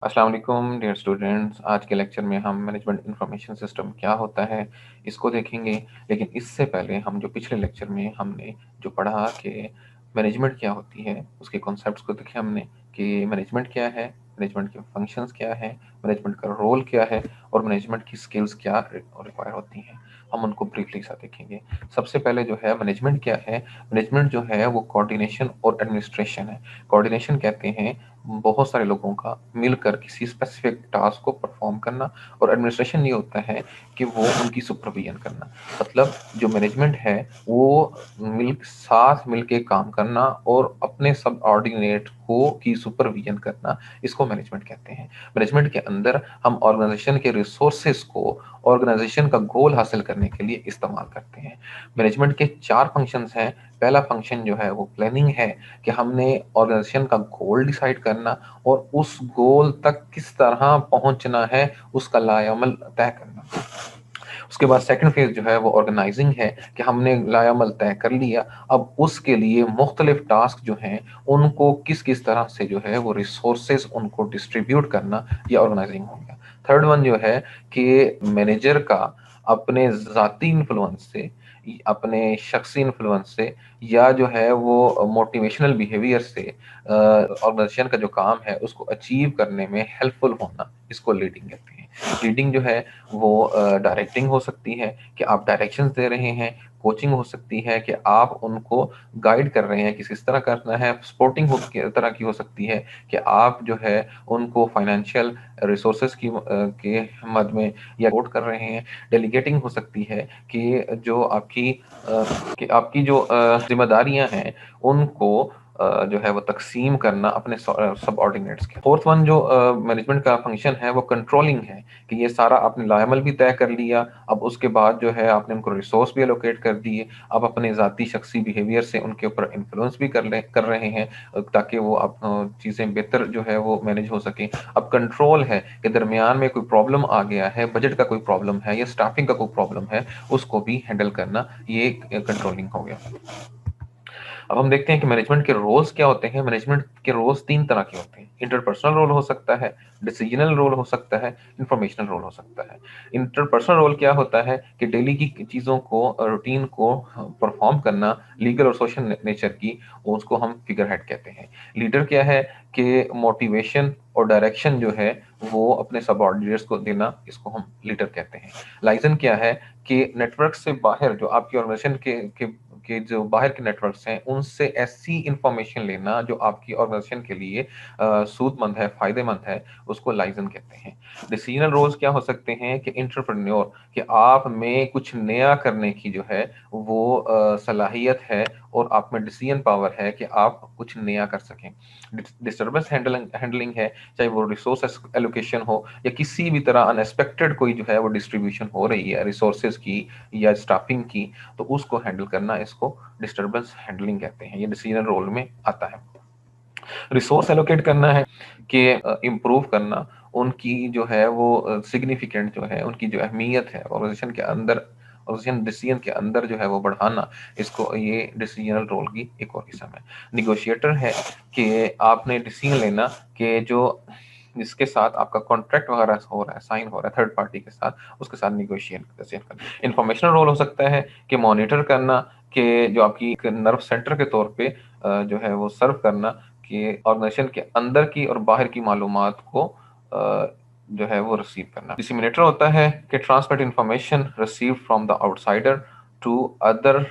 अस्सलाम वालेकुम dear students. आज के लेक्चर में हम मैनेजमेंट इंफॉर्मेशन सिस्टम क्या होता है इसको देखेंगे। लेकिन इससे पहले हम जो पिछले लेक्चर में हमने जो पढ़ा कि मैनेजमेंट क्या होती है उसके कॉन्सेप्ट्स को देखे हमने कि मैनेजमेंट क्या है, मैनेजमेंट के फंक्शंस क्या है, मैनेजमेंट का रोल क्या है और मैनेजमेंट की स्किल्स क्या रिक्वायर होती हैं। हम उनको ब्रीफली सा देखेंगे। सबसे पहले जो है मैनेजमेंट क्या है। मैनेजमेंट जो है वो कोऑर्डिनेशन और एडमिनिस्ट्रेशन है। कोऑर्डिनेशन कहते हैं बहुत सारे लोगों का मिलकर किसी स्पेसिफिक टास्क को परफॉर्म करना, और एडमिनिस्ट्रेशन ये होता है कि वो उनकी सुपरविजन करना। मतलब जो मैनेजमेंट है वो साथ मिलके काम करना और अपने सब ऑर्डिनेट को की सुपरविजन करना, इसको मैनेजमेंट कहते हैं। मैनेजमेंट के अंदर हम ऑर्गेनाइजेशन के रिसोर्सेज को ऑर्गेनाइजेशन का गोल हासिल करने के लिए इस्तेमाल करते हैं। मैनेजमेंट के 4 फंक्शंस हैं। पहला फंक्शन जो है वो प्लानिंग है कि हमने ऑर्गेनाइजेशन का गोल डिसाइड करना और उस गोल तक किस तरह पहुंचना है उसका लाएअमल तय करना। उसके बाद सेकंड फेज जो है वो ऑर्गेनाइजिंग है कि हमने लाएअमल तय कर लिया, अब उसके लिए मुख्तलिफ टास्क जो हैं उनको किस किस तरह से जो है वो रिसोर्सेज उनको डिस्ट्रीब्यूट करना, ये ऑर्गेनाइजिंग हो गया। थर्ड वन जो है कि मैनेजर का अपने ज़ाती इन्फ्लुएंस से, अपने शख्सी इन्फ्लुएंस से या जो है वो मोटिवेशनल बिहेवियर से ऑर्गेनाइजेशन का जो काम है उसको अचीव करने में हेल्पफुल होना, इसको लीडिंग कहते हैं। लीडिंग जो है वो डायरेक्टिंग हो सकती है कि आप डायरेक्शंस दे रहे हैं, कोचिंग हो सकती है कि आप उनको गाइड कर रहे हैं कि किस तरह करना है, सपोर्टिंग हो तरह की हो सकती है कि आप जो है उनको फाइनेंशियल रिसोर्सेज के मद में या सपोर्ट कर रहे हैं। डेलीगेटिंग हो सकती है कि जो आपकी जो जिम्मेदारियां हैं उनको जो है वो तकसीम करना अपने सबऑर्डिनेट्स के। फोर्थ वन जो मैनेजमेंट का फंक्शन है वो कंट्रोलिंग है कि ये सारा आपने लायमल भी तय कर लिया, अब उसके बाद जो है आपने उनको रिसोर्स भी एलोकेट कर दिए, अब अपने ज़ाती शख्सी बिहेवियर से उनके ऊपर इन्फ्लुएंस भी कर रहे हैं ताकि वो आप चीज़ें बेहतर जो है वो मैनेज हो सके। अब कंट्रोल है कि दरमियान में कोई प्रॉब्लम आ गया है, बजट का कोई प्रॉब्लम है या स्टाफिंग का कोई प्रॉब्लम है, उसको भी हैंडल करना, ये कंट्रोलिंग हो गया। अब हम देखते हैं कि मैनेजमेंट के रोल्स क्या होते हैं। मैनेजमेंट के रोल्स 3 तरह के होते हैं। इंटरपर्सनल रोल हो सकता है, डिसीजनल रोल हो सकता है, इंफॉर्मेशनल रोल हो सकता है। इंटरपर्सनल रोल क्या होता है कि डेली की चीज़ों को, रूटीन को परफॉर्म करना, लीगल और सोशल नेचर की, उसको हम फिगर हेड कहते हैं। लीडर क्या है कि मोटिवेशन और डायरेक्शन जो है वो अपने सबऑर्डिनेट्स को देना, इसको हम लीडर कहते हैं। लाइजन क्या है कि नेटवर्क से बाहर जो आपकी ऑर्गेनाइजेशन के जो बाहर के नेटवर्क्स हैं उनसे ऐसी इंफॉर्मेशन लेना जो आपकी ऑर्गेनाइजेशन के लिए सूदमंद है, फायदेमंद है, उसको लाइजन कहते हैं। डिसीजनल रोल्स क्या हो सकते हैं कि इंटरप्रेन्योर, कि आप में कुछ नया करने की जो है वो सलाहियत है और आप में डिसीजन पावर है कि आप कुछ नया कर सकें। डिस्टर्बेंस हैंडलिंग है, चाहे वो रिसोर्स एलोकेशन हो या किसी भी तरह अनएक्सपेक्टेड कोई जो है वो डिस्ट्रीब्यूशन हो रही है रिसोर्सेज की या स्टाफिंग की, तो उसको हैंडल करना, इसको डिस्टर्बेंस हैंडलिंग कहते हैं। ये डिसीजन रोल में आता है। रिसोर्स एलोकेट करना है कि इम्प्रूव करना, उनकी जो है वो सिग्निफिकेंट जो है उनकी जो अहमियत है ऑर्गेनाइजेशन के अंदर, ऑर्गेनाइजेशन डिसीजन के अंदर जो है वो बढ़ाना, इसको ये डिसीजनल रोल की एक और किस्म है। निगोशिएटर है कि आपने डिसीजन लेना कि जो जिसके साथ आपका कॉन्ट्रैक्ट वगैरह हो रहा है, साइन हो रहा है थर्ड पार्टी के साथ, उसके साथ निगोशिएट करना। इंफॉर्मेशनल रोल हो सकता है कि मॉनिटर करना, कि जो आपकी नर्व सेंटर के तौर पे जो है वो सर्व करना कि ऑर्गेनाइजेशन के अंदर की और बाहर की मालूमात को जो है वो रिसीव करना। डिसिमिनेटर होता है कि transmit information receive from the outsider to other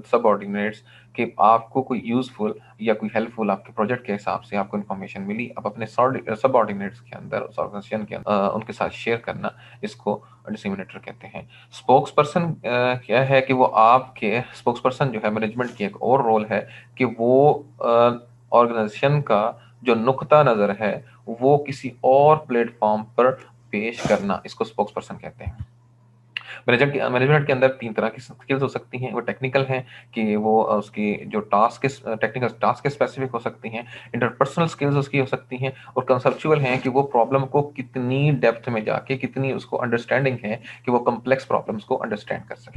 subordinates, कि आपको कोई यूजफुल या कोई हेल्पफुल आपके प्रोजेक्ट के हिसाब से आपको इन्फॉर्मेशन मिली, आप अपने सबऑर्डिनेट्स के अंदर, उस ऑर्गेनाइजेशन के अंदर उनके साथ शेयर करना, इसको डिसिमिनेटर कहते हैं। स्पोक्स पर्सन क्या है कि वो आपके स्पोक्स पर्सन जो है मैनेजमेंट की एक और रोल है कि वो ऑर्गेनाइजेशन का जो नुक्ता नज़र है वो किसी और प्लेटफॉर्म पर पेश करना, इसको स्पोक्स पर्सन कहते हैं। मैनेजमेंट के अंदर 3 तरह की स्किल्स हो सकती हैं। वो टेक्निकल हैं कि वो उसकी जो टेक्निकल टास्क के स्पेसिफिक हो सकती हैं। इंटरपर्सनल स्किल्स उसकी हो सकती हैं और कंसेप्चुअल हैं कि वो प्रॉब्लम को कितनी डेप्थ में जाके कितनी उसको अंडरस्टैंडिंग है कि वो कॉम्प्लेक्स प्रॉब्लम्स को अंडरस्टैंड कर सके।